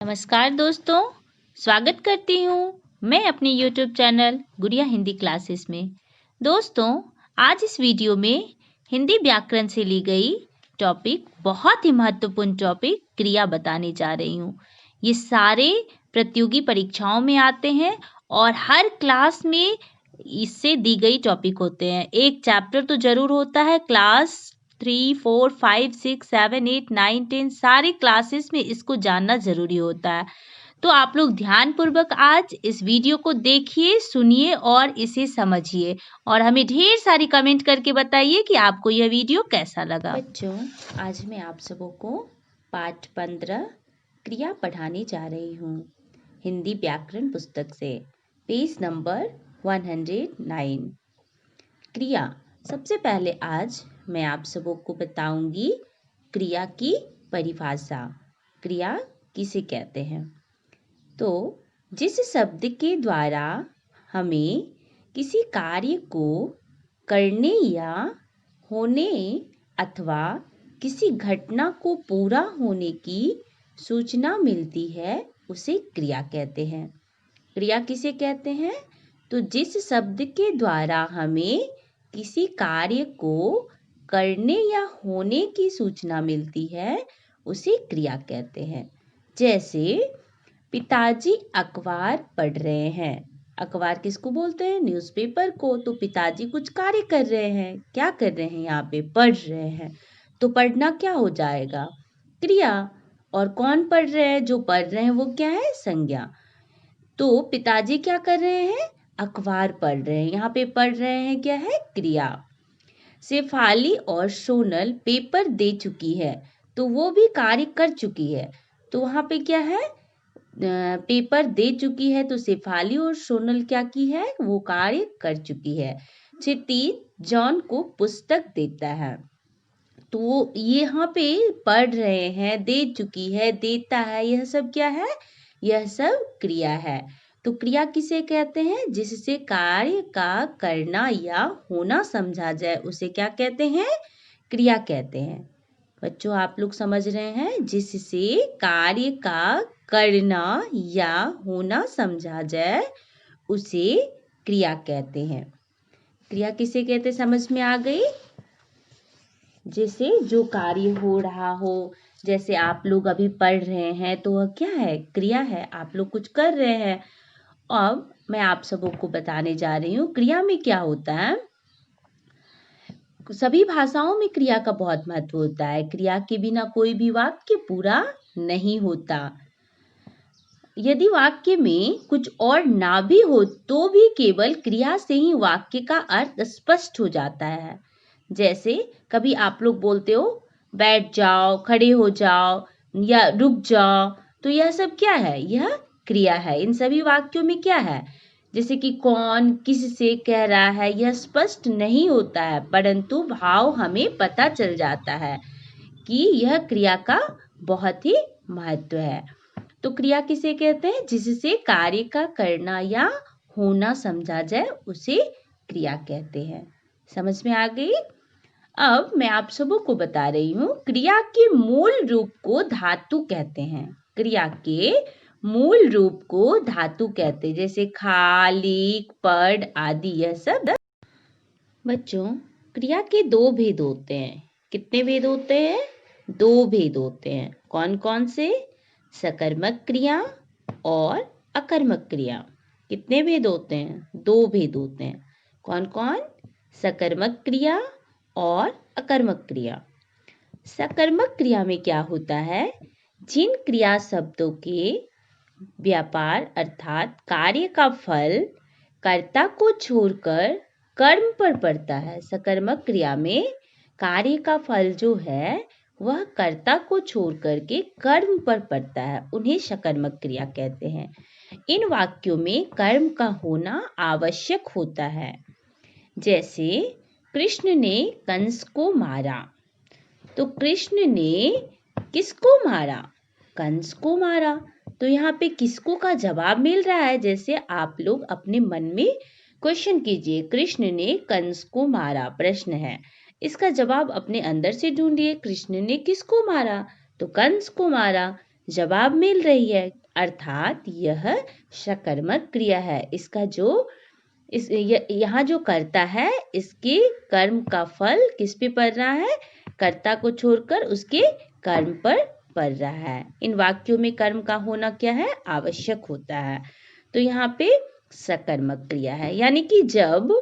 नमस्कार दोस्तों, स्वागत करती हूँ मैं अपने YouTube चैनल गुड़िया हिंदी क्लासेस में। दोस्तों, आज इस वीडियो में हिंदी व्याकरण से ली गई टॉपिक, बहुत ही महत्वपूर्ण टॉपिक क्रिया बताने जा रही हूँ। ये सारे प्रतियोगी परीक्षाओं में आते हैं और हर क्लास में इससे दी गई टॉपिक होते हैं। एक चैप्टर तो जरूर होता है, क्लास 3, 4, 5, 6, 7, 8, 9, 10 सारी क्लासेस में इसको जानना जरूरी होता है। तो आप लोग ध्यान पूर्वक आज इस वीडियो को देखिए, सुनिए और इसे समझिए और हमें ढेर सारी कमेंट करके बताइए कि आपको यह वीडियो कैसा लगा। बच्चों, आज मैं आप सबों को पाठ 15 क्रिया पढ़ाने जा रही हूँ हिंदी व्याकरण पुस्तक से, पेज नंबर 109। क्रिया। सबसे पहले आज मैं आप सबों को बताऊंगी क्रिया की परिभाषा। क्रिया किसे कहते हैं? तो जिस शब्द के द्वारा हमें किसी कार्य को करने या होने अथवा किसी घटना को पूरा होने की सूचना मिलती है, उसे क्रिया कहते हैं। क्रिया किसे कहते हैं? तो जिस शब्द के द्वारा हमें किसी कार्य को करने या होने की सूचना मिलती है, उसे क्रिया कहते हैं। जैसे पिताजी अखबार पढ़ रहे हैं। अखबार किसको बोलते हैं? न्यूज़पेपर को। तो पिताजी कुछ कार्य कर रहे हैं। क्या कर रहे हैं? यहाँ पे पढ़ रहे हैं। तो पढ़ना क्या हो जाएगा? क्रिया। और कौन पढ़ रहे हैं? जो पढ़ रहे हैं वो क्या है? संज्ञा। तो पिताजी क्या कर रहे हैं? अखबार पढ़ रहे हैं। यहाँ पे पढ़ रहे हैं क्या है? क्रिया। शेफाली और सोनल पेपर दे चुकी है, तो वो भी कार्य कर चुकी है। तो वहाँ पे क्या है? पेपर दे चुकी है, तो शेफाली और सोनल क्या की है? वो कार्य कर चुकी है। क्षितिज जॉन को पुस्तक देता है, तो वो यहाँ पे पढ़ रहे हैं, दे चुकी है, देता है, यह सब क्या है? यह सब क्रिया है। तो क्रिया किसे कहते हैं? जिससे कार्य का करना या होना समझा जाए, उसे क्या कहते हैं? क्रिया कहते हैं। बच्चों, आप लोग समझ रहे हैं? जिससे कार्य का करना या होना समझा जाए, उसे क्रिया कहते हैं। क्रिया किसे कहते हैं? समझ में आ गई? जैसे जो कार्य हो रहा हो, जैसे आप लोग अभी पढ़ रहे हैं, तो वह क्या है? क्रिया है। आप लोग कुछ कर रहे हैं। अब मैं आप सबों को बताने जा रही हूँ क्रिया में क्या होता है। सभी भाषाओं में क्रिया का बहुत महत्व होता है। क्रिया के बिना कोई भी वाक्य पूरा नहीं होता। यदि वाक्य में कुछ और ना भी हो, तो भी केवल क्रिया से ही वाक्य का अर्थ स्पष्ट हो जाता है। जैसे कभी आप लोग बोलते हो बैठ जाओ, खड़े हो जाओ या रुक जाओ, तो यह सब क्या है? यह क्रिया है। इन सभी वाक्यों में क्या है? जैसे कि कौन किससे कह रहा है, यह स्पष्ट नहीं होता है, परंतु भाव हमें पता चल जाता है कि यह क्रिया का बहुत ही महत्व है। तो क्रिया किसे कहते हैं? जिससे कार्य का करना या होना समझा जाए, उसे क्रिया कहते हैं। समझ में आ गई? अब मैं आप सबों को बता रही हूँ क्रिया के मूल रूप को धातु कहते हैं। क्रिया के मूल रूप को धातु कहते हैं, जैसे खा, लिख, पढ़ आदि, यह सब। बच्चों, क्रिया के दो भेद होते हैं। कितने भेद होते हैं? दो भेद होते हैं। कौन कौन से? सकर्मक क्रिया और अकर्मक क्रिया। कितने भेद होते हैं? दो भेद होते हैं। कौन कौन? सकर्मक क्रिया और अकर्मक क्रिया। सकर्मक क्रिया में क्या होता है? जिन क्रिया शब्दों के व्यापार अर्थात कार्य का फल कर्ता को छोड़कर कर्म पर पड़ता है। सकर्मक क्रिया में कार्य का फल जो है वह कर्ता को छोड़ करके कर्म पर पड़ता है, उन्हें सकर्मक क्रिया कहते हैं। इन वाक्यों में कर्म का होना आवश्यक होता है। जैसे कृष्ण ने कंस को मारा, तो कृष्ण ने किसको मारा? कंस को मारा। तो यहाँ पे किसको का जवाब मिल रहा है? जैसे आप लोग अपने मन में क्वेश्चन कीजिए, कृष्ण ने कंस को मारा, प्रश्न है, इसका जवाब अपने अंदर से ढूंढिए। कृष्ण ने किसको मारा? तो कंस को मारा। जवाब मिल रही है, अर्थात यह सकर्मक क्रिया है। इसका जो यहाँ जो कर्ता है, इसके कर्म का फल किस पे पड़ रहा है? कर्ता को छोड़कर उसके कर्म पर पड़ रहा है। इन वाक्यों में कर्म का होना क्या है? आवश्यक होता है। तो यहाँ पे सकर्मक क्रिया है, यानी कि जब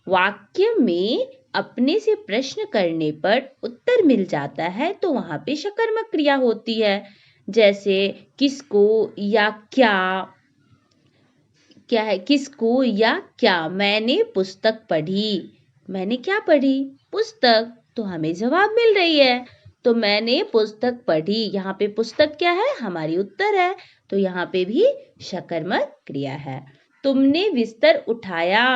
वाक्य में अपने से प्रश्न करने पर उत्तर मिल जाता है तो वहां पे सकर्मक क्रिया होती है। जैसे किसको या क्या, क्या है? किसको या क्या? मैंने पुस्तक पढ़ी। मैंने क्या पढ़ी? पुस्तक। तो हमें जवाब मिल रही है। तो मैंने पुस्तक पढ़ी, यहाँ पे पुस्तक क्या है? हमारी उत्तर है। तो यहाँ पे भी सकर्मक क्रिया है। तुमने बिस्तर उठाया।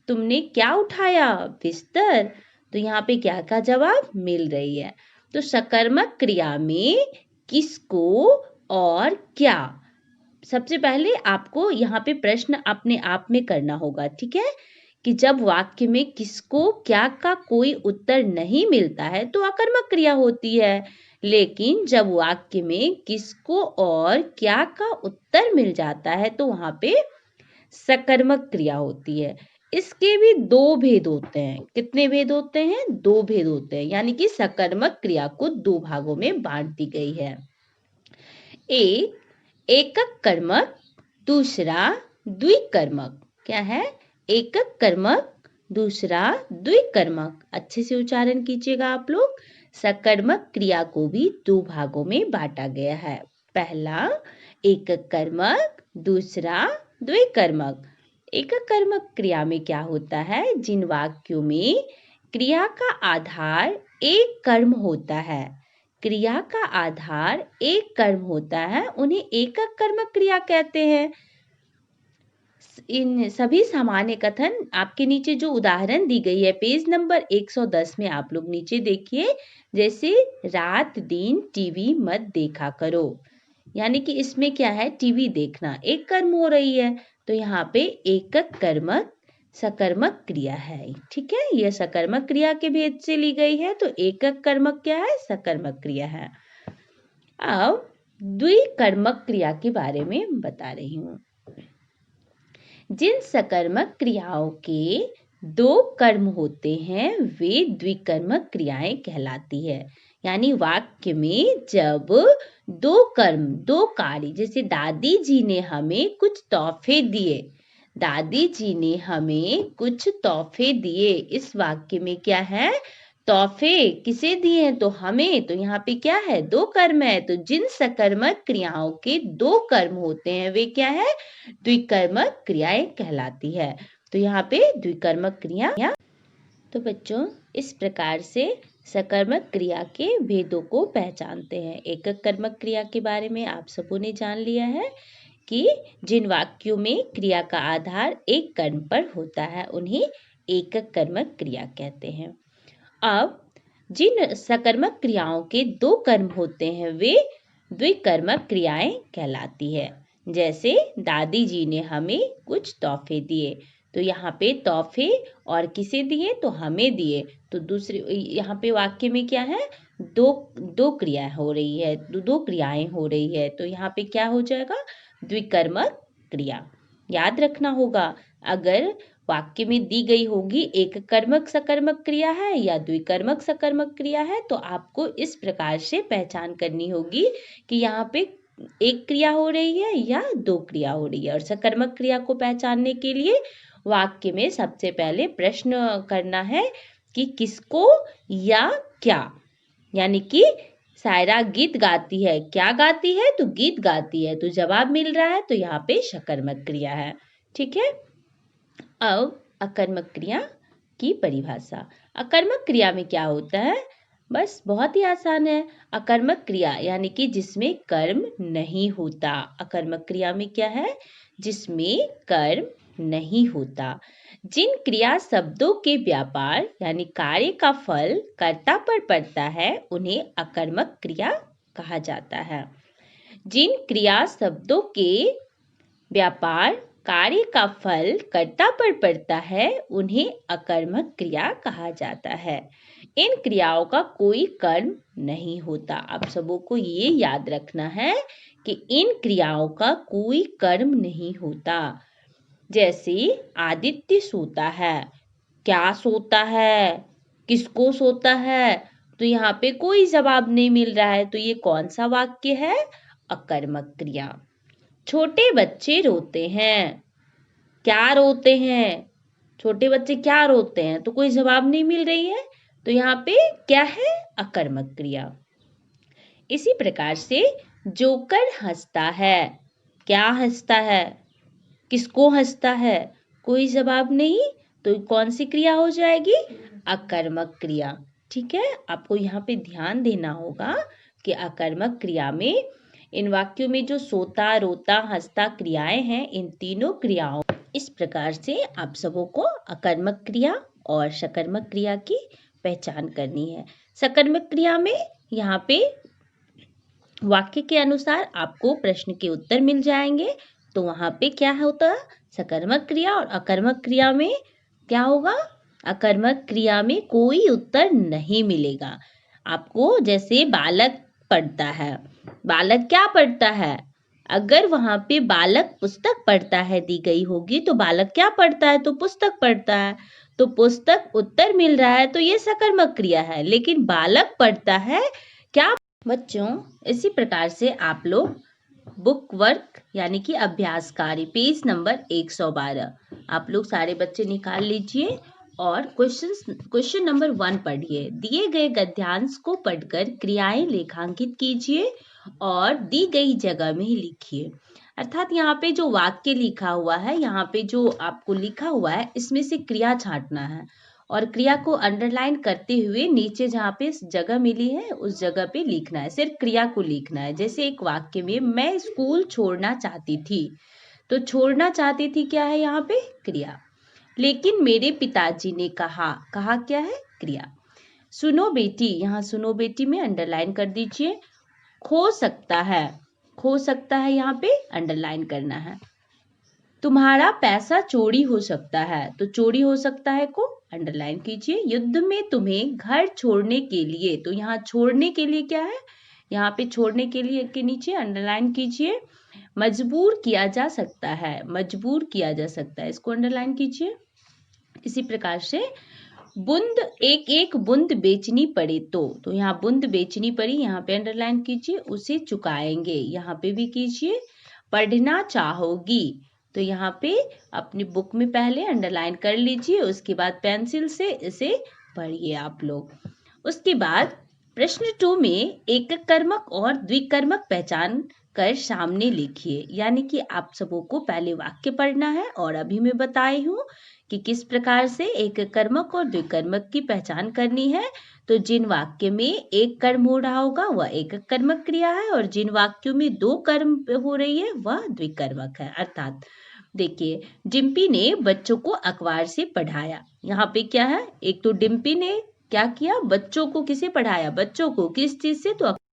तुमने क्या उठाया? बिस्तर। तो यहाँ पे क्या का जवाब मिल रही है। तो सकर्मक क्रिया में किसको और क्या, सबसे पहले आपको यहाँ पे प्रश्न अपने आप में करना होगा, ठीक है? कि जब वाक्य में किसको क्या का कोई उत्तर नहीं मिलता है तो आकर्मक क्रिया होती है, लेकिन जब वाक्य में किसको और क्या का उत्तर मिल जाता है तो वहां पे सकर्मक क्रिया होती है। इसके भी दो भेद होते हैं। कितने भेद होते हैं? दो भेद होते हैं, यानी कि सकर्मक क्रिया को दो भागों में बांट दी गई है। एक एकक कर्मक, दूसरा द्विकर्मक। क्या है? एकक कर्मक, दूसरा द्विकर्मक। अच्छे से उच्चारण कीजिएगा आप लोग। सकर्मक क्रिया को भी दो भागों में बांटा गया है। पहला एकक कर्मक, दूसरा द्विकर्मक। एकक कर्मक क्रिया में क्या होता है? जिन वाक्यों में क्रिया का आधार एक कर्म होता है, क्रिया का आधार एक कर्म होता है, उन्हें एकक कर्मक क्रिया कहते हैं। इन सभी सामान्य कथन आपके नीचे जो उदाहरण दी गई है पेज नंबर 110 में, आप लोग नीचे देखिए। जैसे रात दिन टीवी मत देखा करो, यानी कि इसमें क्या है? टीवी देखना एक कर्म हो रही है, तो यहाँ पे एकक कर्मक सकर्मक क्रिया है, ठीक है? यह सकर्मक क्रिया के भेद से ली गई है। तो एकक कर्मक क्या है? सकर्मक क्रिया है। अब द्विकर्मक क्रिया के बारे में बता रही हूँ। जिन सकर्मक क्रियाओं के दो कर्म होते हैं वे द्विकर्मक क्रियाएं कहलाती है। यानी वाक्य में जब दो कर्म, दो कार्य, जैसे दादी जी ने हमें कुछ तोहफे दिए, दादी जी ने हमें कुछ तोहफे दिए, इस वाक्य में क्या है? तोहफे किसे दिए हैं? तो हमें। तो यहाँ पे क्या है? दो कर्म है। तो जिन सकर्मक क्रियाओं के दो कर्म होते हैं वे क्या है? द्विकर्मक क्रियाएं कहलाती है। तो यहाँ पे द्विकर्मक क्रिया। तो बच्चों, इस प्रकार से सकर्मक क्रिया के भेदों को पहचानते हैं। एकक कर्मक क्रिया के बारे में आप सबों ने जान लिया है कि जिन वाक्यों में क्रिया का आधार एक कर्म पर होता है उन्हें एकक कर्मक क्रिया कहते हैं। अब जिन सकर्मक क्रियाओं के दो कर्म होते हैं वे द्विकर्मक क्रियाएं कहलाती है। जैसे दादी जी ने हमें कुछ तोहफे दिए, तो यहाँ पे तोहफे और किसे दिए? तो हमें दिए। तो दूसरे यहाँ पे वाक्य में क्या है? दो क्रिया हो रही है, दो क्रियाएं हो रही है, तो यहाँ पे क्या हो जाएगा? द्विकर्मक क्रिया। याद रखना होगा, अगर वाक्य में दी गई होगी एक कर्मक सकर्मक क्रिया है या द्विकर्मक सकर्मक क्रिया है, तो आपको इस प्रकार से पहचान करनी होगी कि यहाँ पे एक क्रिया हो रही है या दो क्रिया हो रही है। और सकर्मक क्रिया को पहचानने के लिए वाक्य में सबसे पहले प्रश्न करना है कि किसको या क्या, यानी कि सायरा गीत गाती है, क्या गाती है? तो गीत गाती है। तो जवाब मिल रहा है, तो यहाँ पे सकर्मक क्रिया है, ठीक है? अब अकर्मक क्रिया की परिभाषा। अकर्मक क्रिया में क्या होता है? बस बहुत ही आसान है। अकर्मक क्रिया यानी कि जिसमें कर्म नहीं होता। अकर्मक क्रिया में क्या है? जिसमें कर्म नहीं होता। जिन क्रिया शब्दों के व्यापार यानी कार्य का फल कर्ता पर पड़ता है उन्हें अकर्मक क्रिया कहा जाता है। जिन क्रिया शब्दों के व्यापार कार्य का फल कर्ता पर पड़ता है उन्हें अकर्मक क्रिया कहा जाता है। इन क्रियाओं का कोई कर्म नहीं होता। आप सबों को ये याद रखना है कि इन क्रियाओं का कोई कर्म नहीं होता। जैसे आदित्य सोता है, क्या सोता है, किसको सोता है, तो यहाँ पे कोई जवाब नहीं मिल रहा है, तो ये कौन सा वाक्य है? अकर्मक क्रिया। छोटे बच्चे रोते हैं, क्या रोते हैं, छोटे बच्चे क्या रोते हैं, तो कोई जवाब नहीं मिल रही है, तो यहाँ पे क्या है? अकर्मक क्रिया। इसी प्रकार से जोकर हंसता है, क्या हंसता है, किसको हंसता है, कोई जवाब नहीं, तो कौन सी क्रिया हो जाएगी? अकर्मक क्रिया। ठीक है, आपको यहाँ पे ध्यान देना होगा कि अकर्मक क्रिया में इन वाक्यों में जो सोता, रोता, हंसता क्रियाएं हैं, इन तीनों क्रियाओं इस प्रकार से आप सबों को अकर्मक क्रिया और सकर्मक क्रिया की पहचान करनी है। सकर्मक क्रिया में यहाँ पे वाक्य के अनुसार आपको प्रश्न के उत्तर मिल जाएंगे, तो वहां पे क्या होता है? सकर्मक क्रिया। और अकर्मक क्रिया में क्या होगा? अकर्मक क्रिया में कोई उत्तर नहीं मिलेगा आपको। जैसे बालक पढ़ता है, बालक क्या पढ़ता है? अगर वहां पे बालक पुस्तक पढ़ता है दी गई होगी, तो बालक क्या पढ़ता है? तो पुस्तक पढ़ता है, तो पुस्तक उत्तर मिल रहा है, तो ये सकर्मक क्रिया है। लेकिन बालक पढ़ता है क्या? बच्चों, इसी प्रकार से आप लोग बुक वर्क यानी कि अभ्यास कार्य पेज नंबर 112 आप लोग सारे बच्चे निकाल लीजिए और क्वेश्चन नंबर 1 पढ़िए। दिए गए गद्यांश को पढ़कर क्रियाएं लेखांकित कीजिए और दी गई जगह में ही लिखिए। अर्थात यहाँ पे जो वाक्य लिखा हुआ है, यहाँ पे जो आपको लिखा हुआ है, इसमें से क्रिया छांटना है और क्रिया को अंडरलाइन करते हुए नीचे जहाँ पे जगह मिली है उस जगह पे लिखना है, सिर्फ क्रिया को लिखना है। जैसे एक वाक्य में मैं स्कूल छोड़ना चाहती थी, तो छोड़ना चाहती थी क्या है? यहाँ पे क्रिया। लेकिन मेरे पिताजी ने कहा, कहा क्या है? क्रिया। सुनो बेटी, यहाँ सुनो बेटी में अंडरलाइन कर दीजिए। खो सकता है, खो सकता है यहाँ पे अंडरलाइन करना है। तुम्हारा पैसा चोरी हो सकता है, तो चोरी हो सकता है को अंडरलाइन कीजिए। युद्ध में तुम्हें घर छोड़ने के लिए, तो यहाँ छोड़ने के लिए क्या है? यहाँ पे छोड़ने के लिए के नीचे अंडरलाइन कीजिए। मजबूर किया जा सकता है, मजबूर किया जा सकता है, इसको अंडरलाइन कीजिए। इसी प्रकार से बूंद, एक एक बूंद बेचनी पड़े तो यहाँ बूंद बेचनी पड़ी, यहाँ पे अंडरलाइन कीजिए। उसे चुकाएंगे, यहाँ पे भी कीजिए। पढ़ना चाहोगी, तो यहाँ पे अपनी बुक में पहले अंडरलाइन कर लीजिए, उसके बाद पेंसिल से इसे पढ़िए आप लोग। उसके बाद प्रश्न 2 में एकक कर्मक और द्विकर्मक पहचान कर सामने लिखिए। यानी कि आप सबों को पहले वाक्य पढ़ना है और अभी मैं बताई हूँ कि किस प्रकार से एकक कर्मक और द्विकर्मक की पहचान करनी है। तो जिन वाक्य में एक कर्म हो रहा होगा वह एकक कर्मक क्रिया है और जिन वाक्यों में 2 कर्म हो रही है वह द्विकर्मक है। अर्थात देखिए, डिम्पी ने बच्चों को अखबार से पढ़ाया, यहाँ पे क्या है? एक तो डिम्पी ने क्या किया? बच्चों को किसे पढ़ाया? बच्चों को किस चीज से? तो